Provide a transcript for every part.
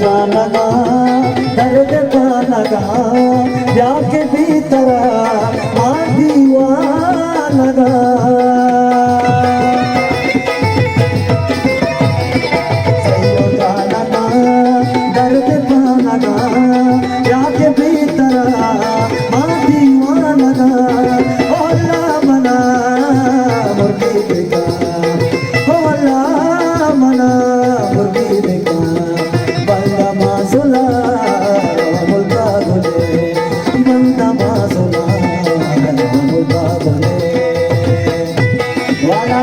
का लगा दर्द का लगा प्यार के भीतर दीवाना लगा सैयों का लगा दर्द का लगा प्यार के भीतर दीवाना लगा होला मना मुर्गी देखा होला मना मुर्गी देखा बंदा माजुला मुल्का गुले बंदा माजुला मुल्का गुले वाला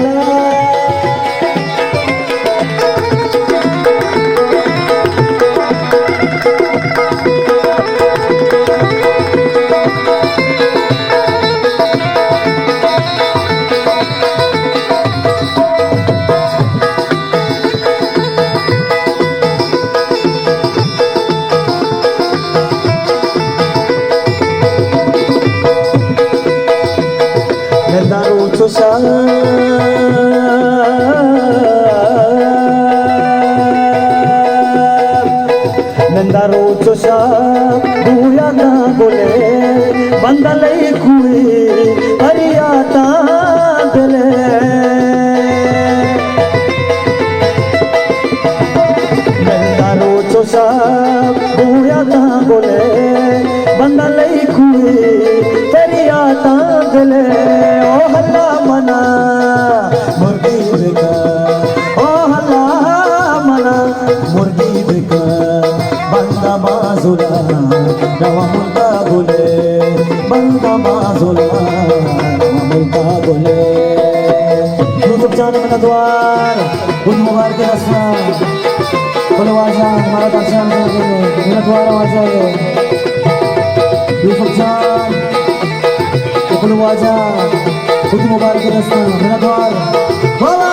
नंदारो चोशा भूया ना बोले बंदले खुए हरियाता दिले नंदारो चोशा भूया ना बोले बंदले खुए हरियाता दिले ओ हल्ला मना मुर्गी बिका ओ हल्ला मना मुर्गी बिका बंदा माजुला रवा मुल्का बोले बंदा माजुला रवा मुल्का बोले यूट्यूब चैनल में द्वार उन मुबारक के रस्मा बोलो आजा हमारा दर्शन मेरा द्वार आजा यूट्यूब चैनल बोलो आजा उन मुबारक के रस्मा मेरा द्वार बोला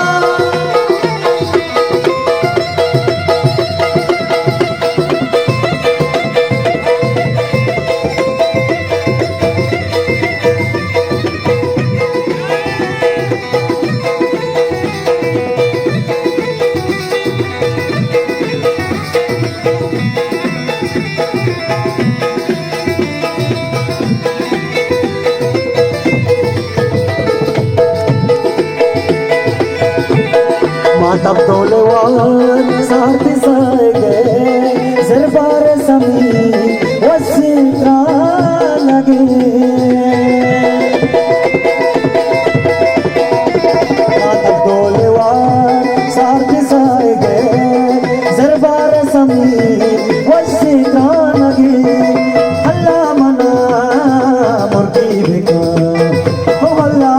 मातब डोलेवान साथ साएगे ज़रबार समी वसीत्रा लगे मातब डोलेवान साथ साएगे ज़रबार समी वसीत्रा लगे हल्ला मना मुर्गी बिका हो हल्ला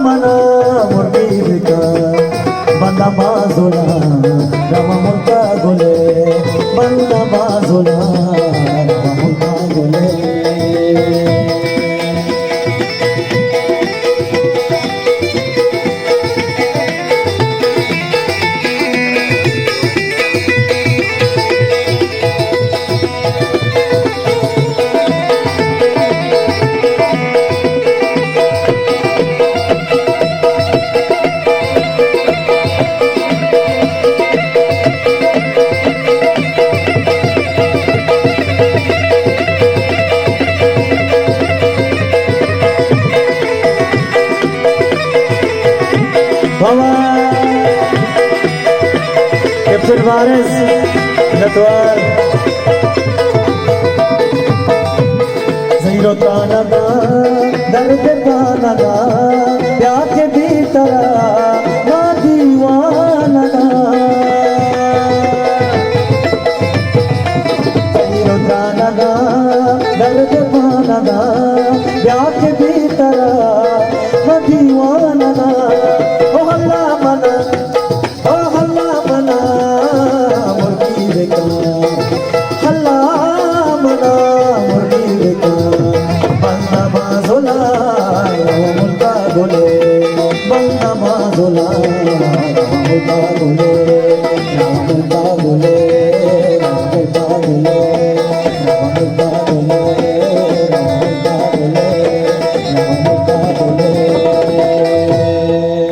मना मुर्गी बिका बंदा माजुला रवा मुल्का गुले बंदा माजुला रवा मुल्का गुले कैप्टन वारिस नटवार ज़ीरो ताना दा दर्द पाना दा प्यार के भीतर ना दीवाना दा ज़ीरो ताना दा दर्द पाना दा प्यार के भीतर ना दीवाना दा ओ हल्ला मना मुर्गी देखा हल्ला मना मुर्गी देखा बंदा माजुला मुल्का बोले बंदा माजुला मुल्का बोले मुल्का बोले